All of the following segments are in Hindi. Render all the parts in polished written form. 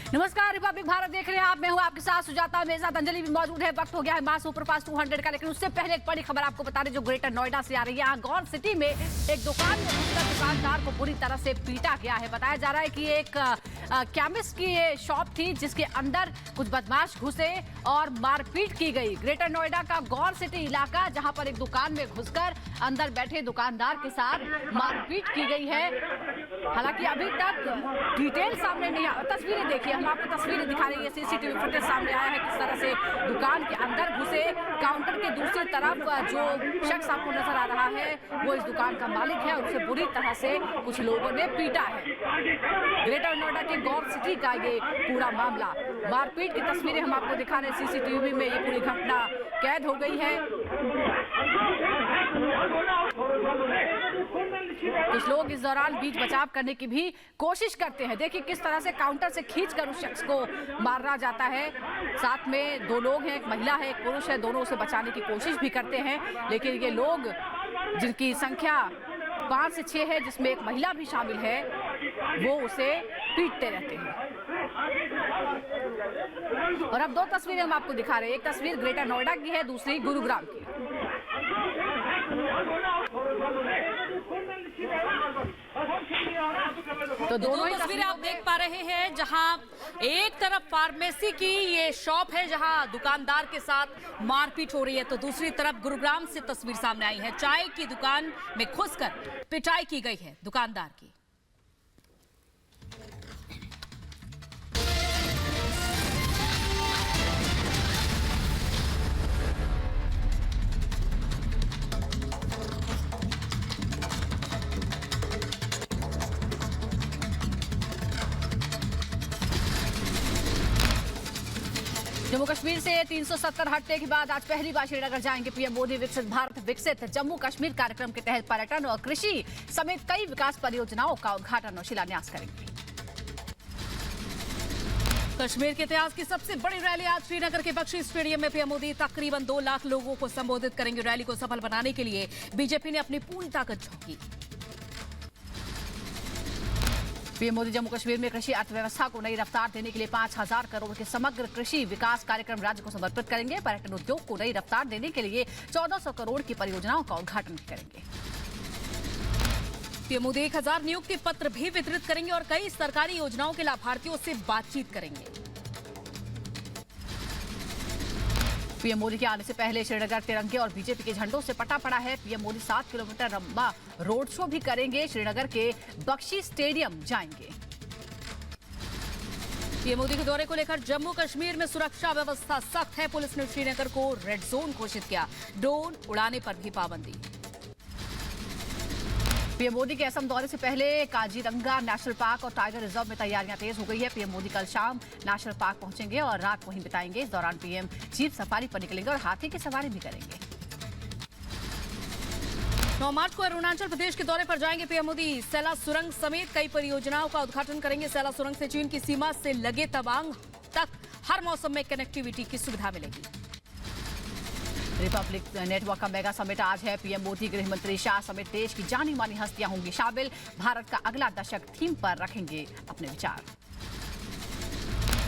नमस्कार, रिपब्लिक भारत देख रहे हैं आप। मैं हूं आपके साथ सुजाता, मेरे साथ अंजलि भी मौजूद है। वक्त हो गया है मास सुपरफास्ट 200 का, लेकिन उससे पहले एक बड़ी खबर आपको बता दें जो ग्रेटर नोएडा से आ रही है। यहाँ गौर सिटी में एक दुकान में घुसकर दुकानदार को बुरी तरह से पीटा गया है। बताया जा रहा है कि एक केमिस्ट की ये शॉप थी जिसके अंदर कुछ बदमाश घुसे और मारपीट की गई। ग्रेटर नोएडा का गौर सिटी इलाका, जहां पर एक दुकान में घुसकर अंदर बैठे दुकानदार के साथ मारपीट की गई है। हालांकि अभी तक डिटेल सामने नहीं आ, तस्वीरें देखिए, हम आपको तस्वीरें दिखा रही है। सीसीटीवी फुटेज सामने आया है किस तरह से दुकान के अंदर घुसे। काउंटर के दूसरी तरफ जो शख्स आपको नजर आ रहा है वो इस दुकान का मालिक है और उसे बुरी तरह से कुछ लोगों ने पीटा है। ग्रेटर नोएडा के गौर सिटी का ये पूरा मामला, मारपीट की तस्वीरें हम आपको दिखा रहे हैं। सीसीटीवी में ये पूरी घटना कैद हो गई है। कुछ लोग इस दौरान बीच बचाव करने की भी कोशिश करते हैं। देखिए किस तरह से काउंटर से खींचकर उस शख्स को मारा जाता है। साथ में दो लोग हैं, एक महिला है, एक पुरुष है। दोनों उसे बचाने की कोशिश भी करते हैं, लेकिन ये लोग जिनकी संख्या 5 से 6 है, जिसमें एक महिला भी शामिल है, वो उसे पीटते रहते हैं। और अब दो तस्वीरें हम आपको दिखा रहे हैं। एक तस्वीर ग्रेटर नोएडा की है, दूसरी गुरुग्राम की। तो दोनों तस्वीरें आप देख पा रहे हैं, जहां एक तरफ फार्मेसी की ये शॉप है जहां दुकानदार के साथ मारपीट हो रही है, तो दूसरी तरफ गुरुग्राम से तस्वीर सामने आई है। चाय की दुकान में घुसकर पिटाई की गई है दुकानदार की। जम्मू कश्मीर से 370 हटने के बाद आज पहली बार श्रीनगर जाएंगे पीएम मोदी। विकसित भारत विकसित जम्मू कश्मीर कार्यक्रम के तहत पर्यटन और कृषि समेत कई विकास परियोजनाओं का उद्घाटन और शिलान्यास करेंगे। कश्मीर के इतिहास की सबसे बड़ी रैली आज श्रीनगर के बख्शी स्टेडियम में पीएम मोदी तकरीबन 2 लाख लोगों को संबोधित करेंगे। रैली को सफल बनाने के लिए बीजेपी ने अपनी पूरी ताकत झोंकी। पीएम मोदी जम्मू कश्मीर में कृषि अर्थव्यवस्था को नई रफ्तार देने के लिए 5,000 करोड़ के समग्र कृषि विकास कार्यक्रम राज्य को समर्पित करेंगे। पर्यटन उद्योग को नई रफ्तार देने के लिए 1400 करोड़ की परियोजनाओं का उद्घाटन भी करेंगे। पीएम मोदी 1000 नियुक्ति पत्र भी वितरित करेंगे और कई सरकारी योजनाओं के लाभार्थियों से बातचीत करेंगे। पीएम मोदी के आने से पहले श्रीनगर तिरंगे और बीजेपी के झंडों से पटा पड़ा है। पीएम मोदी 7 किलोमीटर लंबा रोड शो भी करेंगे। श्रीनगर के बख्शी स्टेडियम जाएंगे। पीएम मोदी के दौरे को लेकर जम्मू कश्मीर में सुरक्षा व्यवस्था सख्त है। पुलिस ने श्रीनगर को रेड जोन घोषित किया। ड्रोन उड़ाने पर भी पाबंदी। पीएम मोदी के असम दौरे से पहले काजीरंगा नेशनल पार्क और टाइगर रिजर्व में तैयारियां तेज हो गई है। पीएम मोदी कल शाम नेशनल पार्क पहुंचेंगे और रात वहीं बिताएंगे। इस दौरान पीएम जीप सफारी पर निकलेंगे और हाथी की सवारी भी करेंगे। 9 मार्च को अरुणाचल प्रदेश के दौरे पर जाएंगे पीएम मोदी। सैला सुरंग समेत कई परियोजनाओं का उद्घाटन करेंगे। सैला सुरंग से चीन की सीमा से लगे तवांग तक हर मौसम में कनेक्टिविटी की सुविधा मिलेगी। रिपब्लिक नेटवर्क का मेगा समिट आज है। पीएम मोदी, गृह मंत्री शाह समेत देश की जानी मानी हस्तियां होंगी शामिल। भारत का अगला दशक थीम पर रखेंगे अपने विचार।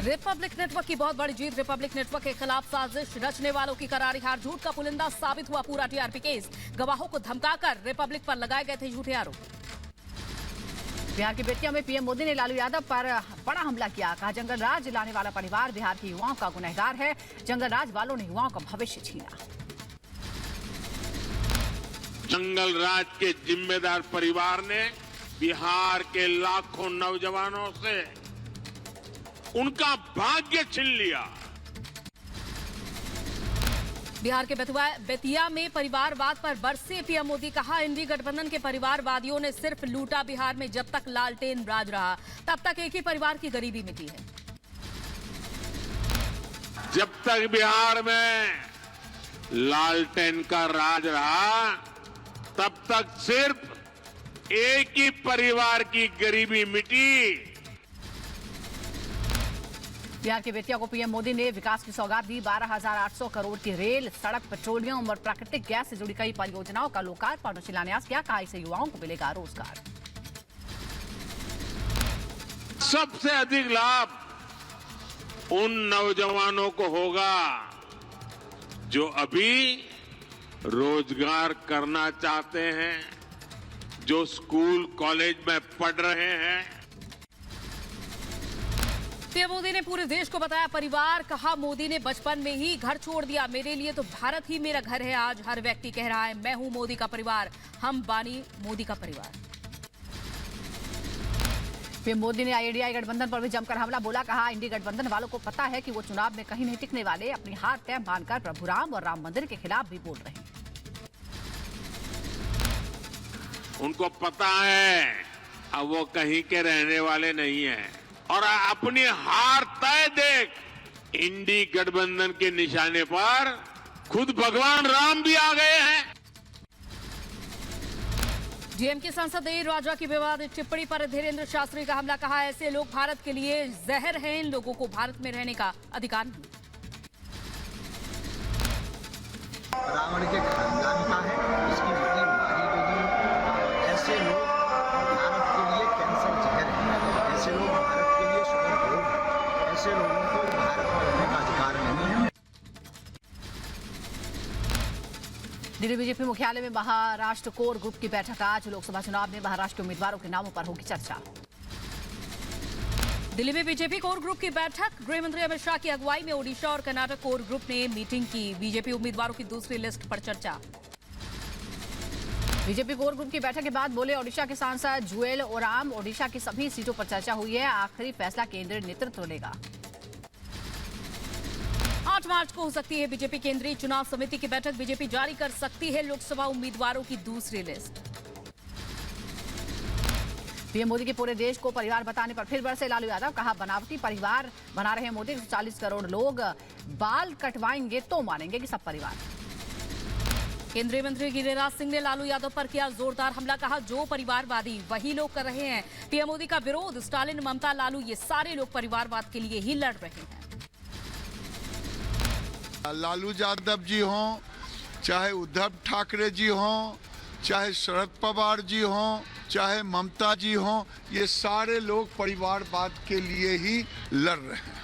रिपब्लिक नेटवर्क की बहुत बड़ी जीत। रिपब्लिक नेटवर्क के खिलाफ साजिश रचने वालों की करारी हार। झूठ का पुलिंदा साबित हुआ पूरा टीआरपी केस। गवाहों को धमकाकर रिपब्लिक पर लगाए गए थे झूठे आरोप। बिहार की बेतिया में पीएम मोदी ने लालू यादव पर बड़ा हमला किया। कहा जंगल राज लाने वाला परिवार बिहार के युवाओं का गुनहगार है। जंगल राज वालों ने युवाओं का भविष्य छीना। जंगल राज के जिम्मेदार परिवार ने बिहार के लाखों नौजवानों से उनका भाग्य छीन लिया। बिहार के बेतिया में परिवारवाद पर बरसे पीएम मोदी। कहा इंडी गठबंधन के परिवारवादियों ने सिर्फ लूटा बिहार में। जब तक लालटेन राज रहा तब तक एक ही परिवार की गरीबी मिटी है। जब तक बिहार में लालटेन का राज रहा तब तक सिर्फ एक ही परिवार की गरीबी मिटी। बिहार के बेतिया को पीएम मोदी ने विकास की सौगात दी। 12,800 करोड़ की रेल, सड़क, पेट्रोलियम और प्राकृतिक गैस से जुड़ी कई परियोजनाओं का लोकार्पण और शिलान्यास किया। कहा इससे युवाओं को मिलेगा रोजगार। सबसे अधिक लाभ उन नौजवानों को होगा जो अभी रोजगार करना चाहते हैं, जो स्कूल कॉलेज में पढ़ रहे हैं। पीएम मोदी ने पूरे देश को बताया परिवार, कहा मोदी ने बचपन में ही घर छोड़ दिया, मेरे लिए तो भारत ही मेरा घर है। आज हर व्यक्ति कह रहा है मैं हूं मोदी का परिवार, हम बानी मोदी का परिवार। पीएम मोदी ने आईएनडीआई गठबंधन पर भी जमकर हमला बोला, कहा इंडी गठबंधन वालों को पता है कि वो चुनाव में कहीं नहीं टिकने वाले, अपनी हार तय मानकर प्रभु राम और राम मंदिर के खिलाफ भी बोल रहे हैं। उनको पता है अब वो कहीं के रहने वाले नहीं हैं और अपनी हार तय देख इंडी गठबंधन के निशाने पर खुद भगवान राम भी आ गए हैं। डीएमके सांसद देर राजा की विवादित टिप्पणी पर धीरेन्द्र शास्त्री का हमला, कहा ऐसे लोग भारत के लिए जहर हैं, इन लोगों को भारत में रहने का अधिकार नहीं। रावण के खानदान का है, उसकी बेटी मारी गई। ऐसे लोग भारत के लिए कैंसर जहर है, ऐसे लोग भारत के लिए शुगर रोग है, ऐसे लोगों को भारत में रहने का अधिकार नहीं है। दिल्ली बीजेपी मुख्यालय में महाराष्ट्र कोर ग्रुप की बैठक आज। लोकसभा चुनाव में महाराष्ट्र के उम्मीदवारों के नामों पर होगी चर्चा। दिल्ली में बीजेपी कोर ग्रुप की बैठक, गृह मंत्री अमित शाह की अगुवाई में ओडिशा और कर्नाटक कोर ग्रुप ने मीटिंग की। बीजेपी उम्मीदवारों की दूसरी लिस्ट पर चर्चा। बीजेपी कोर ग्रुप की बैठक के बाद बोले ओडिशा के सांसद जुएल ओराम, ओडिशा की सभी सीटों पर चर्चा हुई है, आखिरी फैसला केंद्रीय नेतृत्व लेगा। 8 मार्च को हो सकती है बीजेपी केंद्रीय चुनाव समिति की बैठक, बीजेपी जारी कर सकती है लोकसभा उम्मीदवारों की दूसरी लिस्ट। पीएम मोदी के पूरे देश को परिवार बताने पर फिर बरसे लालू यादव, कहा बनावटी परिवार बना रहे मोदी, 140 करोड़ लोग बाल कटवाएंगे तो मानेंगे कि सब परिवार। केंद्रीय मंत्री गिरिराज सिंह ने लालू यादव पर किया जोरदार हमला, कहा जो परिवारवादी वही लोग कर रहे हैं पीएम मोदी का विरोध, स्टालिन, ममता, लालू ये सारे लोग परिवारवाद के लिए ही लड़ रहे हैं। लालू यादव जी हों, चाहे उद्धव ठाकरे जी हों, चाहे शरद पवार जी हों, चाहे ममता जी हों, ये सारे लोग परिवारवाद के लिए ही लड़ रहे हैं।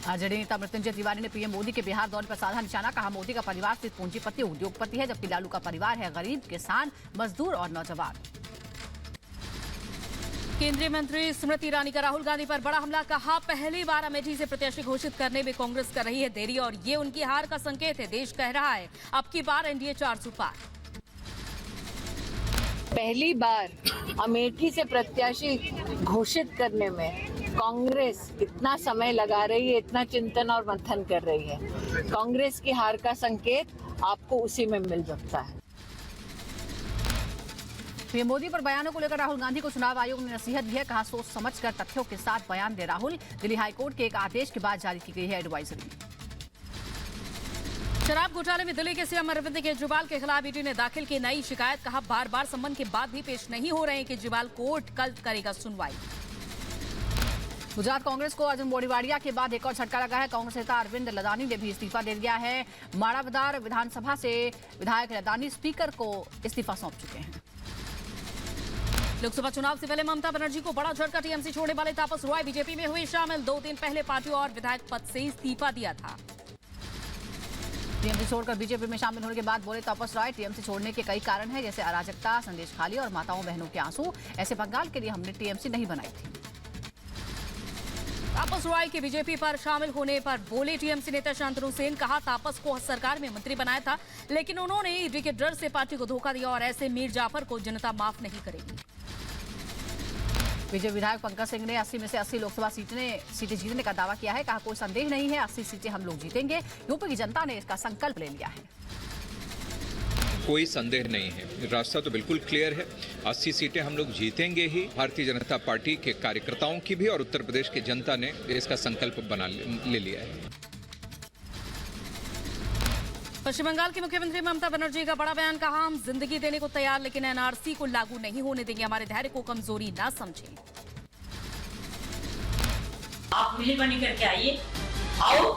आरजेडी नेता मृत्युंजय तिवारी ने पीएम मोदी के बिहार दौरे पर साधा निशाना, कहा मोदी का परिवार सिर्फ पूंजीपति उद्योगपति है, जबकि लालू का परिवार है गरीब, किसान, मजदूर और नौजवान। केंद्रीय मंत्री स्मृति ईरानी का राहुल गांधी पर बड़ा हमला, कहा पहली बार अमेठी से प्रत्याशी घोषित करने में कांग्रेस कर रही है देरी और ये उनकी हार का संकेत है, देश कह रहा है अब की बार एनडीए 400 पार। पहली बार अमेठी से प्रत्याशी घोषित करने में कांग्रेस इतना समय लगा रही है, इतना चिंतन और मंथन कर रही है, कांग्रेस की हार का संकेत आपको उसी में मिल सकता है। पीएम मोदी पर बयानों को लेकर राहुल गांधी को चुनाव आयोग ने नसीहत दी है, कहा सोच समझकर तथ्यों के साथ बयान दे राहुल। दिल्ली हाईकोर्ट के एक आदेश के बाद जारी की गई है एडवाइजरी। शराब घोटाले में दिल्ली के सीएम अरविंद केजरीवाल के खिलाफ ईडी ने दाखिल की नई शिकायत, कहा बार बार सम्मन के बाद भी पेश नहीं हो रहे हैं केजरीवाल, कोर्ट कल करेगा सुनवाई। गुजरात कांग्रेस को अर्जुन मोढवाडिया के बाद एक और झटका लगा है, कांग्रेस नेता अरविंद लदानी ने भी इस्तीफा दे दिया है। माड़ावदार विधानसभा से विधायक लदानी स्पीकर को इस्तीफा सौंप चुके हैं। लोकसभा चुनाव से पहले ममता बनर्जी को बड़ा झटका, टीएमसी छोड़ने वाले तापस रॉय बीजेपी में हुए शामिल, 2 दिन पहले पार्टी और विधायक पद से इस्तीफा दिया था। टीएमसी छोड़कर बीजेपी में शामिल होने के बाद बोले तापस रॉय, टीएमसी छोड़ने के कई कारण हैं, जैसे अराजकता, संदेश खाली और माताओं बहनों के आंसू, ऐसे बंगाल के लिए हमने टीएमसी नहीं बनाई थी। तापस रॉय के बीजेपी पर शामिल होने पर बोले टीएमसी नेता शांतनु सेन, कहा तापस को सरकार में मंत्री बनाया था लेकिन उन्होंने ईडी के डर से पार्टी को धोखा दिया और ऐसे मीर जाफर को जनता माफ नहीं करेगी। बीजेपी विधायक पंकज सिंह ने 80 में से 80 लोकसभा सीटें जीतने का दावा किया है, कहा कोई संदेह नहीं है 80 सीटें हम लोग जीतेंगे, यूपी की जनता ने इसका संकल्प ले लिया है। कोई संदेह नहीं है, रास्ता तो बिल्कुल क्लियर है, 80 सीटें हम लोग जीतेंगे ही। भारतीय जनता पार्टी के कार्यकर्ताओं की भी और उत्तर प्रदेश की जनता ने इसका संकल्प बना ले लिया है। पश्चिम बंगाल की मुख्यमंत्री ममता बनर्जी का बड़ा बयान, कहा हम जिंदगी देने को तैयार लेकिन एनआरसी को लागू नहीं होने देंगे, हमारे धैर्य को कमजोरी ना समझें। आप मेहरबानी करके आइए, आओ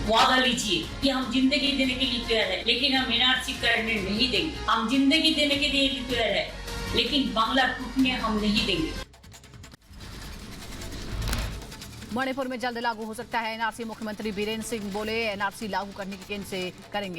वादा लीजिए कि हम जिंदगी देने के लिए तैयार है लेकिन हम एनआरसी करने नहीं देंगे। हम जिंदगी देने के लिए भी तैयार है लेकिन बांग्ला टूटने हम नहीं देंगे। मणिपुर में जल्द लागू हो सकता है एनआरसी। मुख्यमंत्री बीरेन्द्र सिंह बोले एनआरसी लागू करने की केंद्र से करेंगे